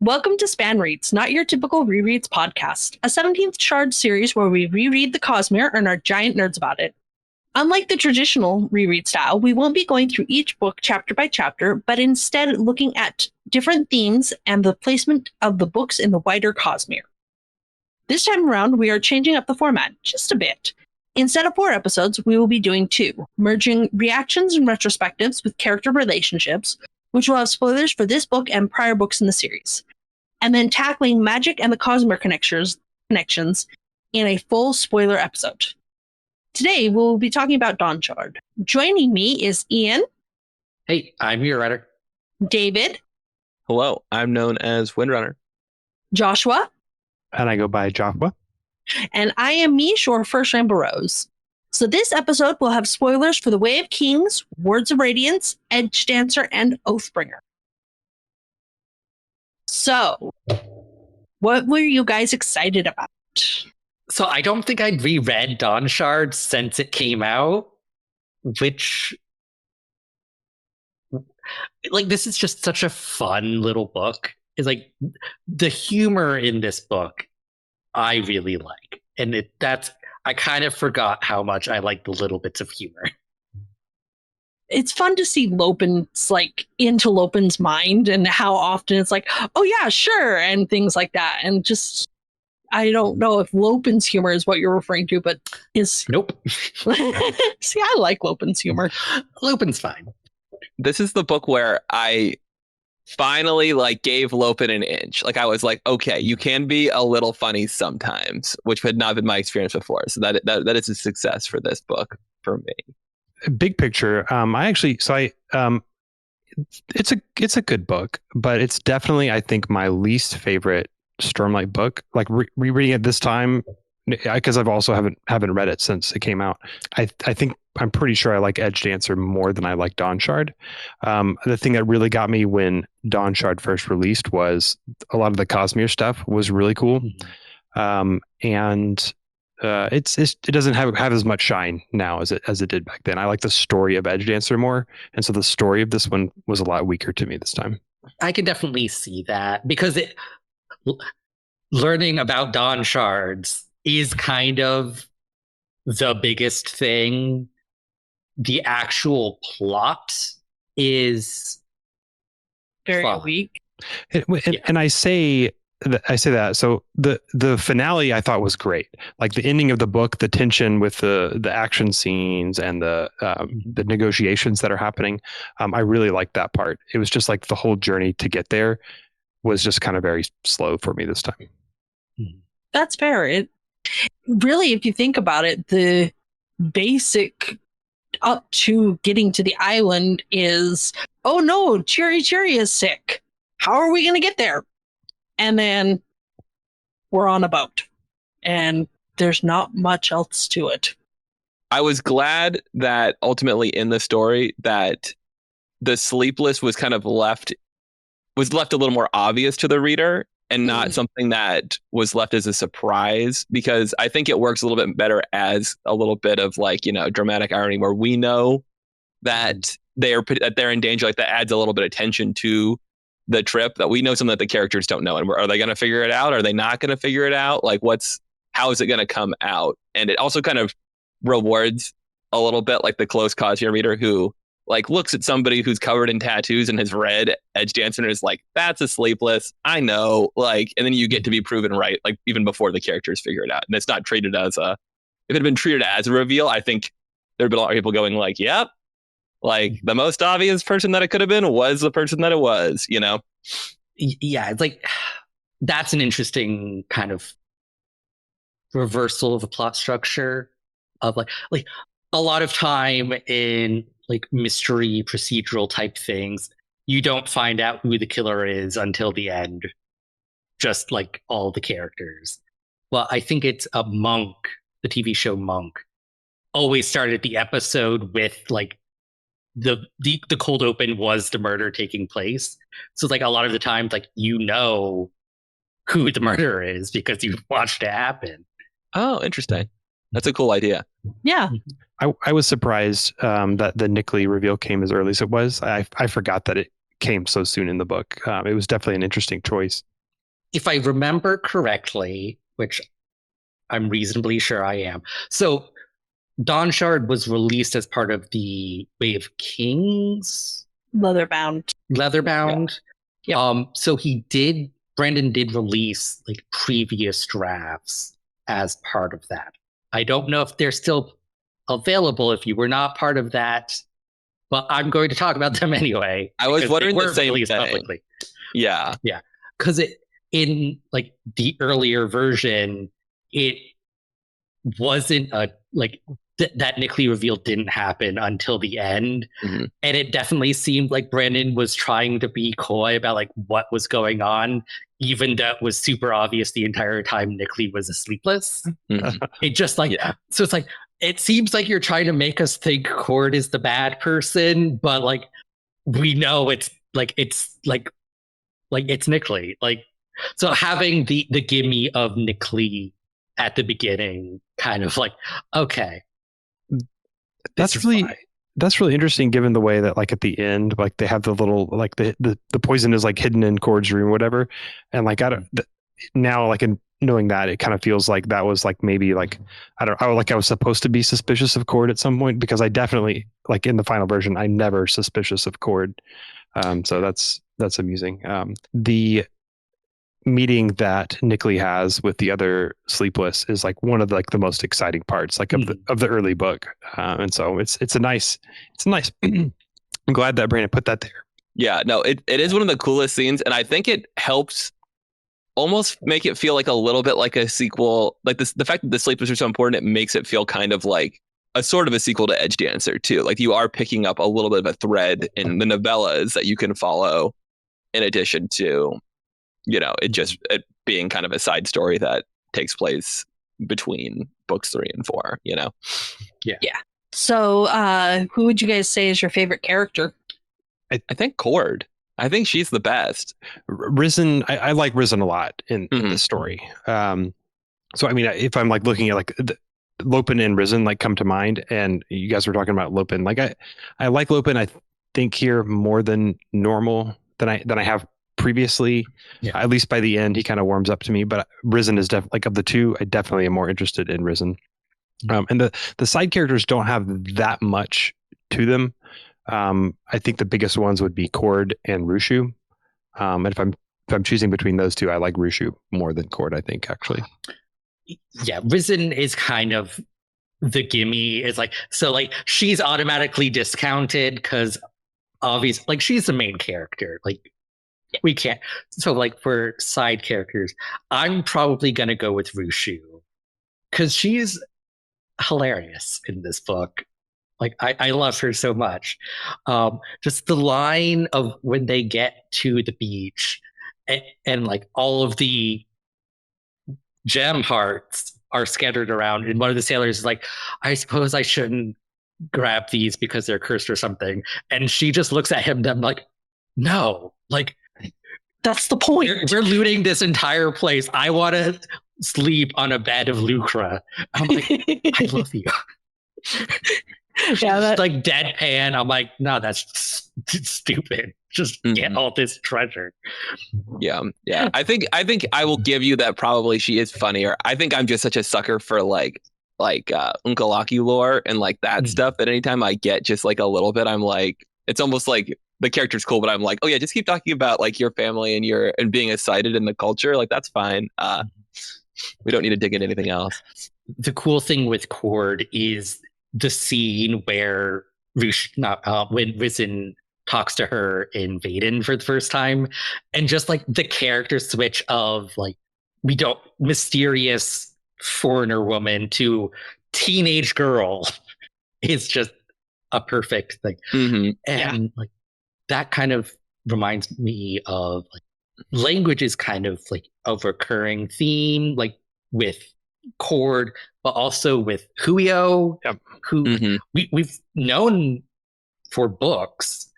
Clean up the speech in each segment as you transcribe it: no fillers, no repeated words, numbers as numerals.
Welcome to SpanReads, not your typical rereads podcast, a 17th Shard series where we reread the Cosmere and are giant nerds about it. Unlike the traditional reread style, we won't be going through each book chapter by chapter, but instead looking at different themes and the placement of the books in the wider Cosmere. This time around, we are changing up the format just a bit. Instead of 4 episodes, we will be doing 2, merging reactions and retrospectives with character relationships, which will have spoilers for this book and prior books in the series, and then tackling magic and the Cosmere connections in a full spoiler episode. Today, we'll be talking about Dawnshard. Joining me is Ian. Hey, I'm your writer. David. Hello, I'm known as Windrunner. Joshua. And I go by Jofwu. And I am Mish, or firstRainbowRose. So this episode will have spoilers for The Way of Kings, Words of Radiance, Edge Dancer, and Oathbringer. So, what were you guys excited about? So I don't think I'd reread Dawnshard since it came out, which, like, this is just such a fun little book. It's like the humor in this book I really like. And I kind of forgot how much I like the little bits of humor. It's fun to see Lopen's into Lopen's mind and how often it's like, oh yeah, sure, and things like that. And just, I don't know if Lopen's humor is what you're referring to, but Nope. See, I like Lopen's humor. Lopen's fine. This is the book where I finally gave Lopen an inch. I was like, okay, you can be a little funny sometimes, which had not been my experience before. So that is a success for this book for me. Big picture, it's a good book, but it's definitely, I think, my least favorite Stormlight book. Rereading it this time, because I've also haven't read it since it came out. I'm pretty sure I like Edge Dancer more than I like Dawnshard. The thing that really got me when Dawnshard first released was a lot of the Cosmere stuff was really cool, and it doesn't have as much shine now as it did back then. I like the story of Edge Dancer more, and so the story of this one was a lot weaker to me this time. I can definitely see that, because learning about Dawnshards is kind of the biggest thing. The actual plot is very weak. And I say that. So the finale I thought was great. The ending of the book, the tension with the action scenes and the negotiations that are happening. I really liked that part. It was just the whole journey to get there was just kind of very slow for me this time. That's fair. It really, if you think about it, the basic up to getting to the island is, oh no, Cheery is sick. How are we going to get there? And then we're on a boat, and there's not much else to it. I was glad that ultimately in the story that the sleepless was kind of left a little more obvious to the reader, and not something that was left as a surprise, because I think it works a little bit better as a little bit of dramatic irony, where we know that they're in danger. That adds a little bit of tension to the trip, that we know something that the characters don't know. And are they going to figure it out? Are they not going to figure it out? How is it going to come out? And it also kind of rewards a little bit the close Cosmere reader who looks at somebody who's covered in tattoos and has read Edge Dancer and is like, that's a sleepless, I know, and then you get to be proven right, even before the characters figure it out. And it's not treated as if it had been treated as a reveal, I think there'd been a lot of people going yep, the most obvious person that it could have been was the person that it was, Yeah, it's that's an interesting kind of reversal of the plot structure of a lot of time in mystery procedural type things, you don't find out who the killer is until the end, just all the characters. Well, I think it's Monk, the TV show Monk, always started the episode with the cold open was the murder taking place. So a lot of the times who the murderer is because you've watched it happen. Oh, interesting. That's a cool idea. Yeah. I was surprised that the Nick Lee reveal came as early as it was. I forgot that it came so soon in the book. It was definitely an interesting choice. if I remember correctly, which I'm reasonably sure I am, so Dawnshard was released as part of the Way of Kings, Leatherbound. Leatherbound. Yeah. So Brandon did release like previous drafts as part of that. I don't know if they're still available if you were not part of that, but I'm going to talk about them anyway. I was wondering the same released thing. publicly. Yeah. Because in like the earlier version, it wasn't that Nick Lee reveal didn't happen until the end. Mm-hmm. And it definitely seemed like Brandon was trying to be coy about like what was going on, even though it was super obvious the entire time Nick Lee was a sleepless. Mm-hmm. It just like, so it's like, it seems like you're trying to make us think Cord is the bad person, but like, we know it's Nick Lee. Like, so having the gimme of Nick Lee at the beginning kind of like, okay. That's really interesting, given the way that like at the end, like they have the little like the poison is like hidden in Cord's room or whatever, and like now like in knowing that, it kind of feels like that was like maybe like I was supposed to be suspicious of Cord at some point, because I definitely like in the final version I'm never suspicious of Cord, so that's amusing. The meeting that Nick Lee has with the other sleepless is like one of the most exciting parts like of the early book, and so it's a nice I'm glad that Brandon put that there. Yeah, no, it is one of the coolest scenes, and I think it helps almost make it feel like a little bit like a sequel. Like the fact that the sleepless are so important, it makes it feel kind of like a sort of a sequel to Edge Dancer too. Like you are picking up a little bit of a thread in the novellas that you can follow, in addition to it being kind of a side story that takes place between books 3 and 4, Yeah. So who would you guys say is your favorite character? I think Cord. I think she's the best. Risen, I like Risen a lot in this story. So I mean, if I'm like looking at like Lopin and Risen like come to mind, and you guys were talking about Lopin, like I like Lopin, I think here more than normal than I have previously. At least by the end he kind of warms up to me, but Risen is definitely like of the two, I definitely am more interested in Risen. And the side characters don't have that much to them. I think the biggest ones would be Cord and Rushu, and if I'm choosing between those two, I like Rushu more than Cord, I think, actually. Risen is kind of the gimme. Is like, so like she's automatically discounted because obviously like she's the main character, like we can't. So like for side characters, I'm probably gonna go with Rushu because she's hilarious in this book. Like I love her so much. Just the line of when they get to the beach and like all of the gem hearts are scattered around, and one of the sailors is like, I suppose I shouldn't grab these because they're cursed or something. And she just looks at him and like, no, like that's the point. We're looting this entire place. I want to sleep on a bed of lucre. I'm like, I love you. That's like deadpan. I'm like, no, that's stupid. Just get all this treasure. Yeah. I think I will give you that. Probably she is funnier. I think I'm just such a sucker for like Unkalaki lore and like that stuff that anytime I get just like a little bit, I'm like, it's almost like the character's cool, but I'm like, oh yeah, just keep talking about like your family and being excited in the culture. Like that's fine. We don't need to dig into anything else. The cool thing with Cord is the scene where when Risen talks to her in Vaden for the first time, and just like the character switch of like mysterious foreigner woman to teenage girl is just a perfect thing. And like that kind of reminds me of like language is kind of like a recurring theme, like with Cord, but also with Huio, who we've known for books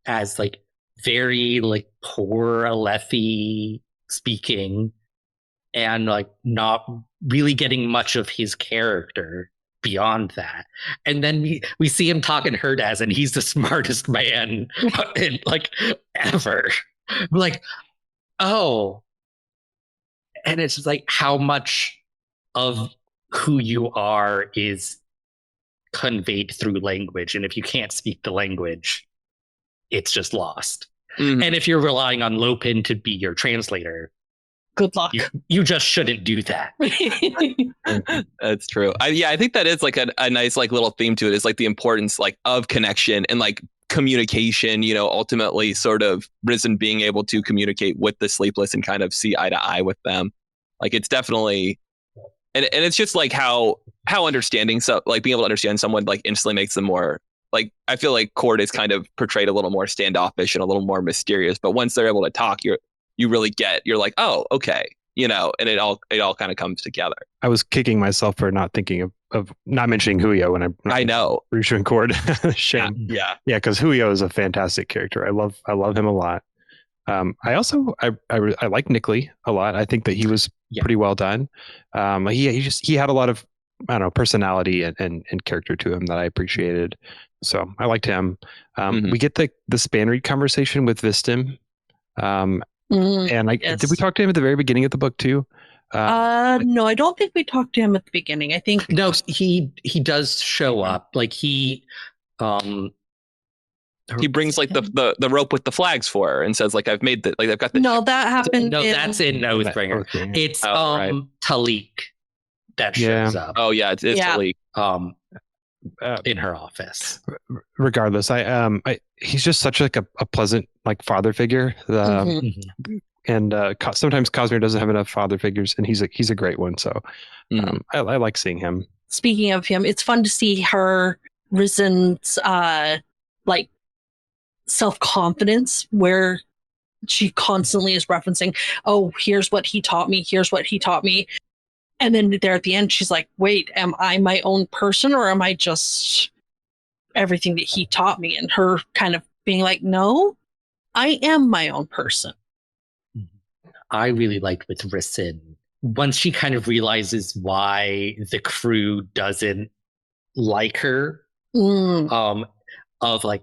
as like very like poor Alethi speaking, and like not really getting much of his character beyond that. And then we see him talking to Herdaz, and he's the smartest man in like ever. We're like, oh, And it's just like how much of who you are is conveyed through language. And if you can't speak the language, it's just lost. Mhm. And if you're relying on Lopin to be your translator, Good luck. you just shouldn't do that. That's true. I think that is like a nice like little theme to it, is like the importance like of connection and like communication, you know, ultimately sort of Risen being able to communicate with the sleepless and kind of see eye to eye with them. Like it's definitely, and it's just like how understanding, so like being able to understand someone like instantly makes them more like, I feel like Cord is kind of portrayed a little more standoffish and a little more mysterious, but once they're able to talk, you really get, you're like, oh, okay, you know, and it all kind of comes together. I was kicking myself for not thinking of not mentioning Huyo when I know. Rushu and Cord. Shame. Yeah. Yeah, because Huyo is a fantastic character. I love him a lot. I also I like Nickley a lot. I think that he was pretty well done. He had a lot of, I don't know, personality and character to him that I appreciated. So I liked him. We get the SpanRead conversation with Vistim. And did we talk to him at the very beginning of the book too? No, I don't think we talked to him at the beginning. I think No, he does show up. Like he brings like the rope with the flags for her and says like, I've made the, like I've got the. No, that happened. No, that's in Oathbringer. It's right. Talik that shows up. Oh yeah, it's Talik. In her office. Regardless, he's just such like a pleasant like father figure. And sometimes Cosmere doesn't have enough father figures, and he's a great one. So I like seeing him. Speaking of him, it's fun to see her Risen's like self-confidence, where she constantly is referencing, oh, here's what he taught me, and then there at the end she's like, wait, am I my own person, or am I just everything that he taught me? And her kind of being like, no, I am my own person. I really liked with Risen, once she kind of realizes why the crew doesn't like her, of like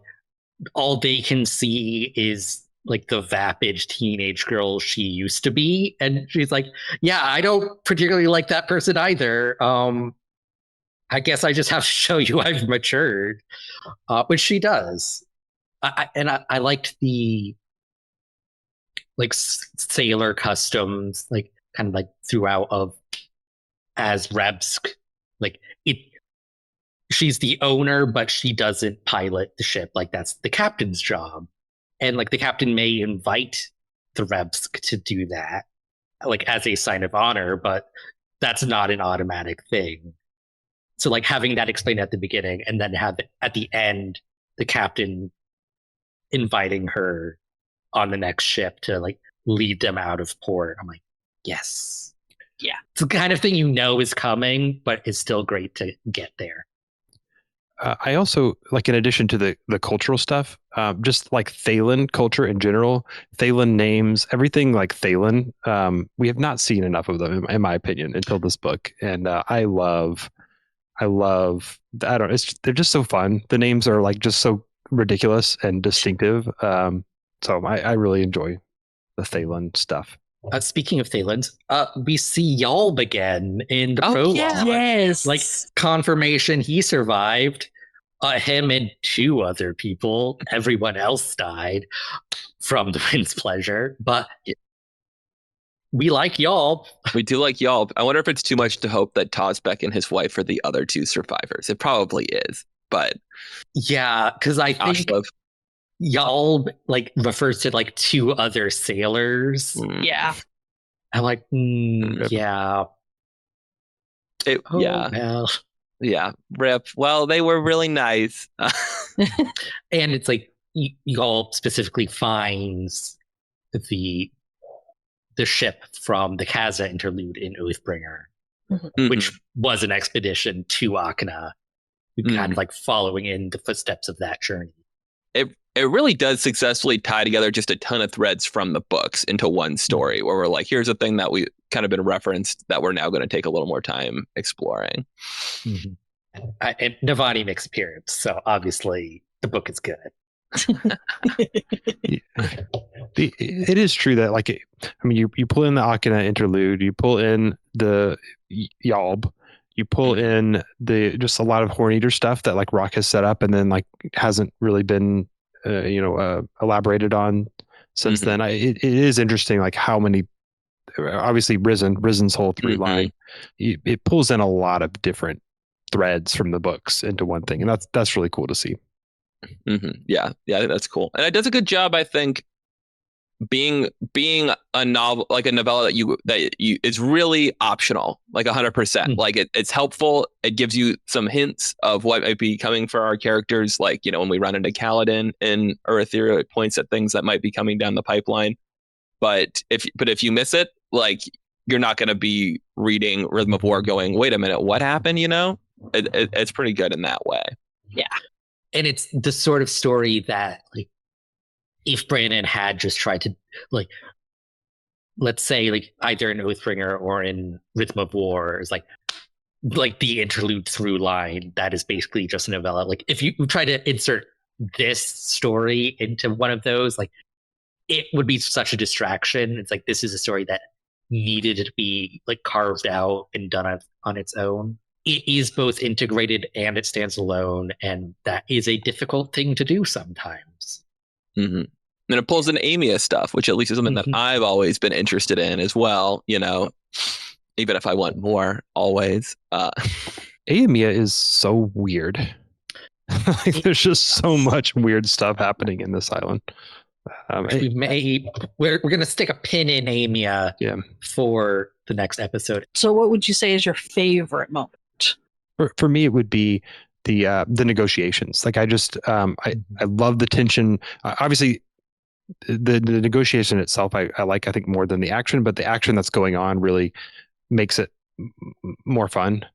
all they can see is like the vapid teenage girl she used to be, and she's like, yeah, I don't particularly like that person either. I guess I just have to show you I've matured, which she does. I liked the like sailor customs, like kind of like throughout of as Rebsk, like it. She's the owner, but she doesn't pilot the ship. Like that's the captain's job. And like the captain may invite the Rebsk to do that, like as a sign of honor, but that's not an automatic thing. So like having that explained at the beginning and then have it at the end, the captain inviting her on the next ship to like lead them out of port. I'm like, yes. Yeah. It's the kind of thing you know is coming, but it's still great to get there. I also, like, in addition to the cultural stuff, just like Thalen culture in general, Thalen names, everything like Thalen, we have not seen enough of them, in my opinion, until this book. And I love, they're just so fun. The names are like just so ridiculous and distinctive. So I really enjoy the Thalen stuff. Speaking of Thalens, we see Yalb again in the prologue. Yes. Like confirmation he survived. Him and two other people. Everyone else died from the Wind's Pleasure. But we like Yalb. We do like Yalb. I wonder if it's too much to hope that Tozbek and his wife are the other two survivors. It probably is. But yeah, because I think Yalb like refers to like two other sailors. Yeah. I'm like, yeah. Well. Yeah, rip. Well, they were really nice. And it's like Yalb specifically finds the ship from the Kaza interlude in Oathbringer, which was an expedition to Akana, kind of like following in the footsteps of that journey. It really does successfully tie together just a ton of threads from the books into one story where we're like, here's a thing that we kind of been referenced that we're now going to take a little more time exploring. And Navani makes appearance, so obviously the book is good. It is true that like you pull in the Akina interlude, you pull in the Yalb, you pull in the just a lot of Horneater stuff that like Rock has set up and then like hasn't really been elaborated on since then. It is interesting like how many, obviously Risen's whole through line, it pulls in a lot of different threads from the books into one thing, and that's really cool to see. Yeah, I think that's cool, and it does a good job, I think, being a novel, like a novella that you it's really optional, like 100%. Like it's helpful. It gives you some hints of what might be coming for our characters. Like, when we run into Kaladin in Earthira, it points at things that might be coming down the pipeline. But if you miss it, like you're not going to be reading Rhythm of War going, wait a minute, what happened? It's pretty good in that way. Yeah, and it's the sort of story that like, if Brandon had just tried to, like, let's say, like either in Oathbringer or in Rhythm of War, is like the interlude through line that is basically just a novella. Like, if you try to insert this story into one of those, like, it would be such a distraction. It's like, this is a story that needed to be like carved out and done on its own. It is both integrated and it stands alone, and that is a difficult thing to do sometimes. And it pulls in Amia stuff, which at least is something that I've always been interested in as well, even if I want more, always. Amia is so weird. Like, there's just so much weird stuff happening in this island. We're going to stick a pin in Amia for the next episode. So what would you say is your favorite moment? For me, it would be the negotiations. Like, I love the tension. Obviously, the negotiation itself, I think more than the action, but the action that's going on really makes it more fun.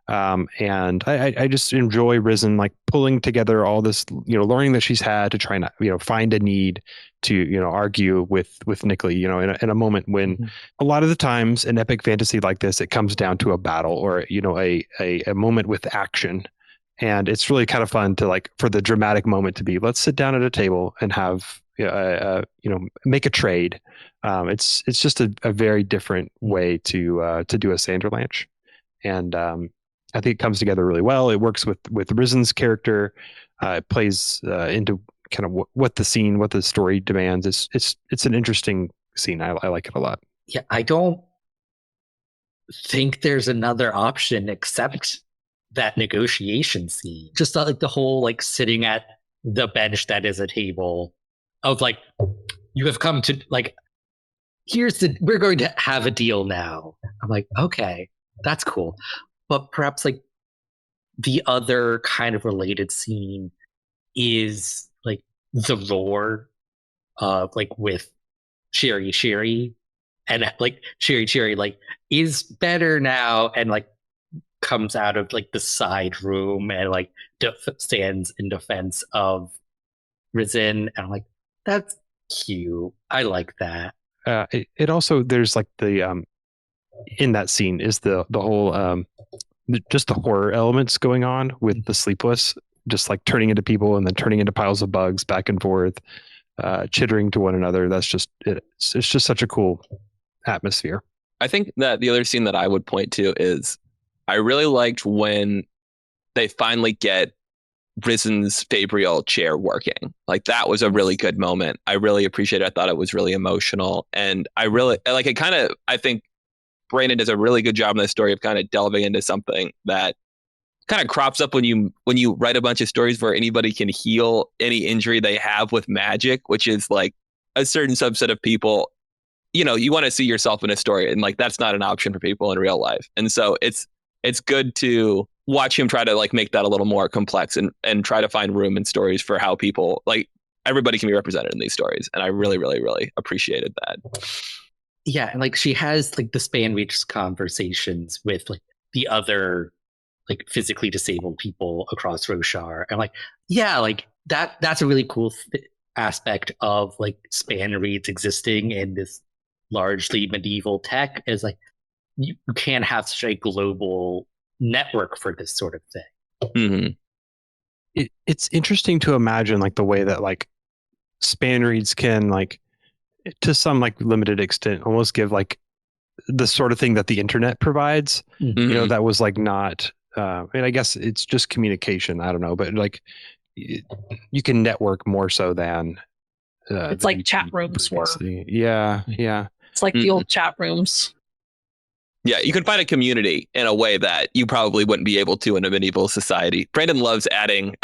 And I just enjoy Risen, like pulling together all this, learning that she's had to try and, find a need to, argue with Nickley, in a moment when a lot of the times in epic fantasy like this, it comes down to a battle or, a moment with action. And it's really kind of fun to like, for the dramatic moment to be, let's sit down at a table and have, make a trade. It's just a very different way to do a Sanderlanche. And I think it comes together really well. It works with Risen's character. It plays into kind of what the story demands. It's an interesting scene. I like it a lot. Yeah, I don't think there's another option except that negotiation scene. Just like the whole like sitting at the bench that is a table of like, you have come to like, we're going to have a deal now. I'm like, okay, that's cool. But perhaps like the other kind of related scene is like the roar like with Sherry and like Sherry like is better now and like comes out of like the side room and like stands in defense of Risen, and I'm like, that's cute. I like that. It also, there's like the in that scene is the whole just the horror elements going on with the sleepless, just like turning into people and then turning into piles of bugs back and forth, chittering to one another. That's just it's just such a cool atmosphere. I think that the other scene that I would point to is I really liked when they finally get Risen's Fabrial chair working. Like, that was a really good moment. I really appreciate it. I thought it was really emotional. And I really like it. I think Brandon does a really good job in this story of kind of delving into something that kind of crops up when you write a bunch of stories where anybody can heal any injury they have with magic, which is like a certain subset of people. You want to see yourself in a story, and like that's not an option for people in real life. And so it's good to watch him try to like make that a little more complex and try to find room in stories for how people, like, everybody can be represented in these stories. And I really, really, really appreciated that. Yeah, and like she has like the SpanReads conversations with like the other like physically disabled people across Roshar, and like, yeah, like that's a really cool aspect of like SpanReads existing in this largely medieval tech, is like you can't have such a global network for this sort of thing. it's interesting to imagine like the way that like SpanReads can like to some like limited extent almost give like the sort of thing that the internet provides. You know, that was like not and I guess it's just communication. I don't know, but like you can network more so than It's like chat rooms were. Yeah. It's like the old chat rooms. Yeah, you can find a community in a way that you probably wouldn't be able to in a medieval society. Brandon loves adding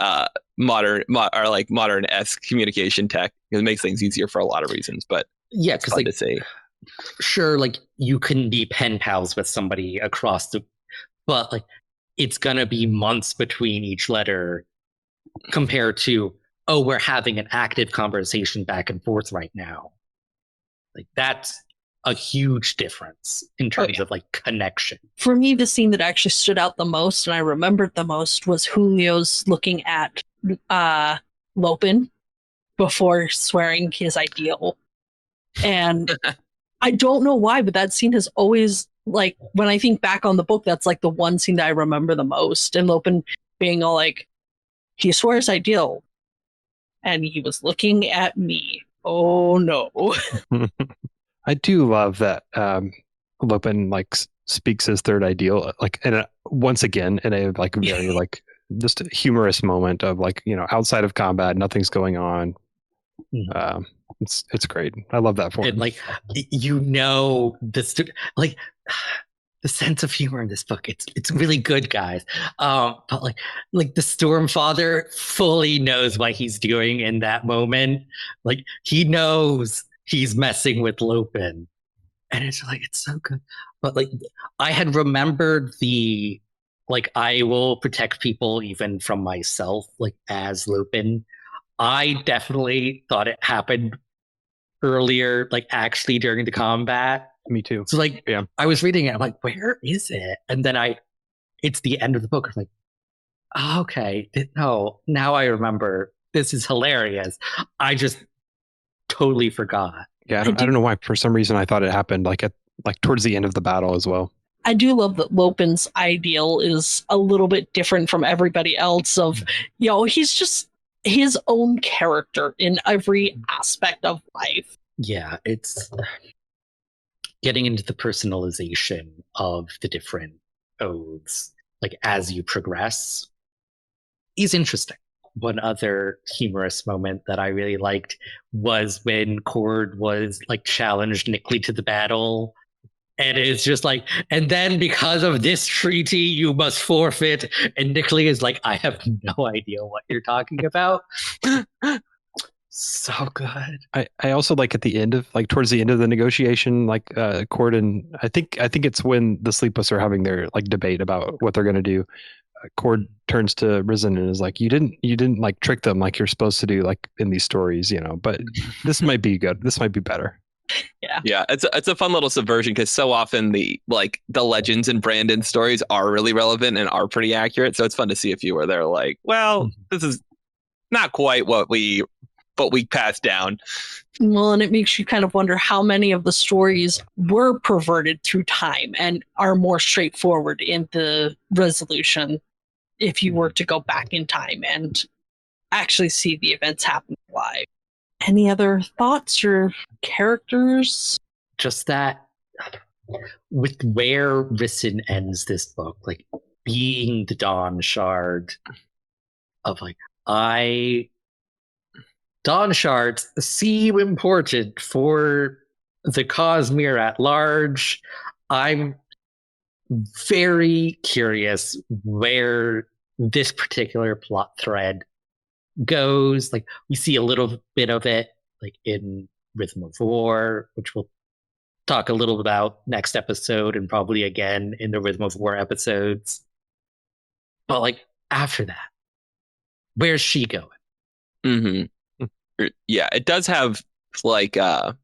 modern-esque communication tech. It makes things easier for a lot of reasons, but yeah, because like to see. Sure, like you can be pen pals with somebody across the, but like it's gonna be months between each letter compared to, oh, we're having an active conversation back and forth right now. Like that's a huge difference in terms of like connection. For me, the scene that actually stood out the most and I remembered the most was Julio's looking at Lopin before swearing his ideal. And I don't know why, but that scene has always, like, when I think back on the book, that's like the one scene that I remember the most. And Lopin being all like, he swears ideal. And he was looking at me. Oh no. I do love that Lopin like speaks his third ideal like once again in a like very like just a humorous moment of like, you know, outside of combat, nothing's going on. It's great. I love that for him. Like, you know, like the sense of humor in this book, it's really good, guys. But like the Stormfather fully knows what he's doing in that moment. Like he knows he's messing with Lopin, and it's like it's so good. But like I had remembered the like I will protect people even from myself, like as Lopin. I definitely thought it happened earlier, like actually during the combat. Me too. So like, yeah, I was reading it. I'm like, where is it? And then it's the end of the book. I'm like, oh, okay, no, now I remember. This is hilarious. I just totally forgot. Yeah, I don't know why. For some reason, I thought it happened like towards the end of the battle as well. I do love that Lopin's ideal is a little bit different from everybody else. Of, you know, he's just his own character in every aspect of life. Yeah, it's getting into the personalization of the different oaths, like as you progress, is interesting. One other humorous moment that I really liked was when Cord was like challenged Nickley to the battle. And it's just like, and then because of this treaty, you must forfeit. And Nickley is like, I have no idea what you're talking about. So good. I also like at the end of like towards the end of the negotiation, like Cord and I think it's when the Sleepless are having their like debate about what they're gonna do. Cord turns to Risen and is like, you didn't like trick them like you're supposed to do like in these stories, you know, but this might be good. This might be better. Yeah, it's a fun little subversion because so often the legends in Brandon stories are really relevant and are pretty accurate. So it's fun to see a few where they're like, well, this is not quite what we passed down. Well, and it makes you kind of wonder how many of the stories were perverted through time and are more straightforward in the resolution if you were to go back in time and actually see the events happen live. Any other thoughts or characters? Just that with where Risen ends this book, like being the Dawnshard of like, Dawnshards seem important for the Cosmere at large. I'm very curious where this particular plot thread goes. Like we see a little bit of it like in Rhythm of War, which we'll talk a little about next episode and probably again in the Rhythm of War episodes. But like after that, where's she going? Yeah, it does have like I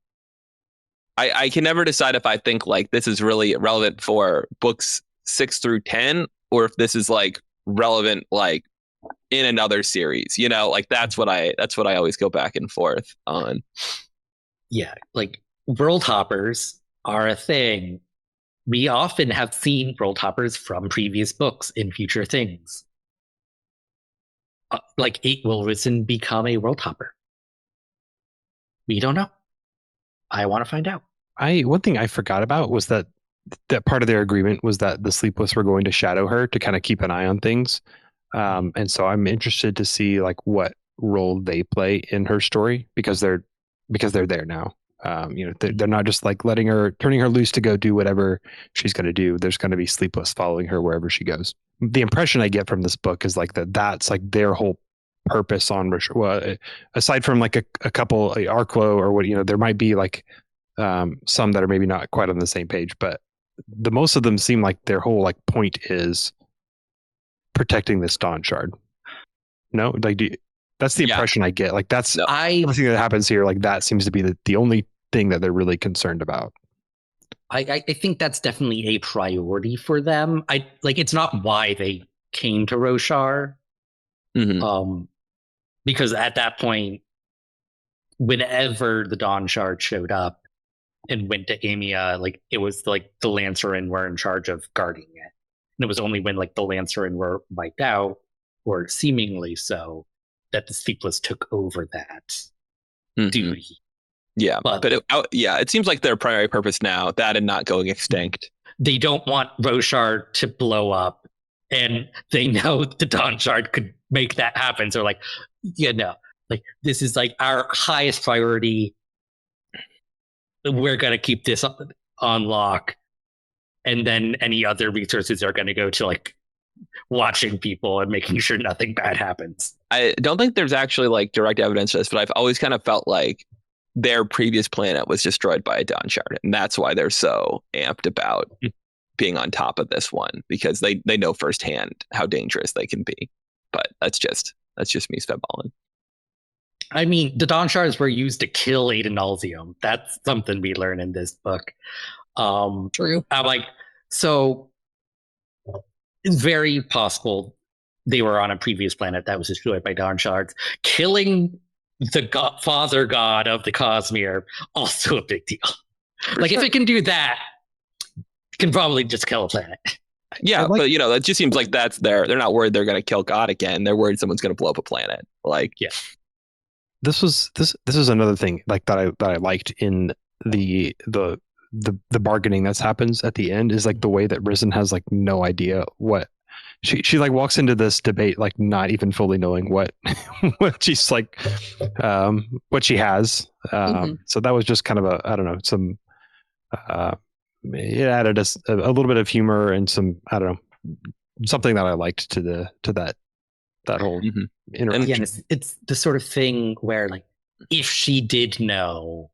can never decide if I think like this is really relevant for books 6 through 10 or if this is like relevant like in another series, you know, like that's what I always go back and forth on. Yeah, like world hoppers are a thing. We often have seen world hoppers from previous books in future things. will Risen become a world hopper? We don't know. I want to find out. One thing I forgot about was that part of their agreement was that the Sleepless were going to shadow her to kind of keep an eye on things. And so I'm interested to see like what role they play in her story because they're there now. They're not just like turning her loose to go do whatever she's going to do. There's going to be Sleepless following her wherever she goes. The impression I get from this book is like that's like their whole purpose on, well, aside from like a couple Arklow or what, there might be like some that are maybe not quite on the same page, but the most of them seem like their whole like point is protecting this Dawnshard. No, like that's the impression I get. Like that's something that happens here. Like that seems to be the only thing that they're really concerned about. I think that's definitely a priority for them. It's not why they came to Roshar. Mm-hmm. Because at that point, whenever the Dawnshard showed up and went to Amia, like it was like the Lancerin were in charge of guarding it. And it was only when like the Lancerin were wiped out, or seemingly so, that the Sleepless took over that duty. Yeah, but it seems like their primary purpose now, that and not going extinct. They don't want Roshar to blow up, and they know the Dawnshard could make that happen. So like, like this is like our highest priority. We're going to keep this on lock. And then any other resources are going to go to like watching people and making sure nothing bad happens. I don't think there's actually like direct evidence of this, but I've always kind of felt like their previous planet was destroyed by a Dawnshard. And that's why they're so amped about being on top of this one, because they know firsthand how dangerous they can be. But that's just me spitballing. I mean, the Dawnshards were used to kill Adenalzium. That's something we learn in this book. True. I'm like, so it's very possible they were on a previous planet that was destroyed by Dawnshards. Killing the father god of the Cosmere, also a big deal. Like, if it can do that, it can probably just kill a planet. Yeah, but it just seems like they're not worried they're going to kill God again. They're worried someone's going to blow up a planet. Like, yeah. This is another thing like that I liked in the bargaining that happens at the end is like the way that Risen has like no idea what she like walks into this debate like not even fully knowing what she's like what she has. So that was just kind of some it added a little bit of humor and some something that I liked to that whole and again, it's the sort of thing where like if she did know,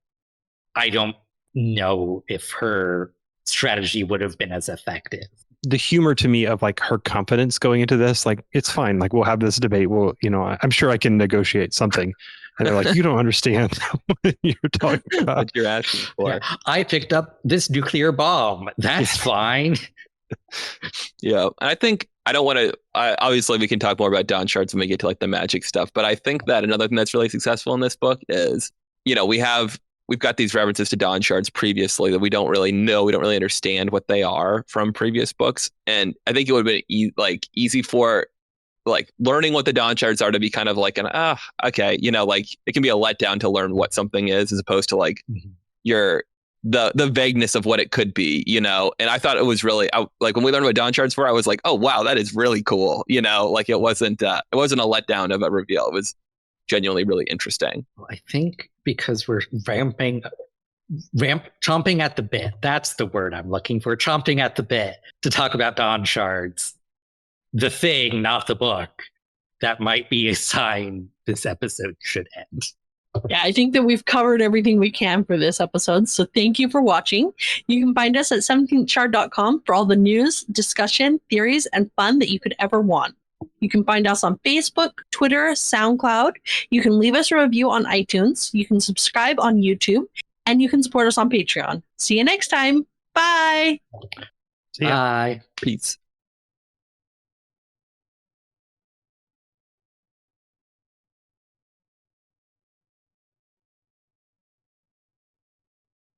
I don't know if her strategy would have been as effective. The humor to me of like her confidence going into this, like it's fine, like we'll have this debate, I'm sure I can negotiate something. And they're like, you don't understand what you're talking about. What you're asking for. Yeah, I picked up this nuclear bomb. That's fine. Yeah, I think I don't want to. Obviously, we can talk more about Dawnshards when we get to like the magic stuff. But I think that another thing that's really successful in this book is, we've got these references to Dawnshards previously that we don't really know, we don't really understand what they are from previous books, and I think it would have been easy for like learning what the Dawnshards are to be kind of like okay, like it can be a letdown to learn what something is as opposed to like the vagueness of what it could be, and I thought it was really like when we learned what Dawnshards were, I was like, oh wow, that is really que like it wasn't a letdown of a reveal. It was genuinely really interesting. Well, I think because we're chomping at the bit. That's the word I'm looking for. Chomping at the bit to talk about Dawnshards, the thing, not the book. That might be a sign this episode should end. Yeah, I think that we've covered everything we can for this episode. So thank you for watching. You can find us at 17thshard.com for all the news, discussion, theories, and fun that you could ever want. You can find us on Facebook, Twitter, SoundCloud. You can leave us a review on iTunes. You can subscribe on YouTube. And you can support us on Patreon. See you next time. Bye. Bye. Peace.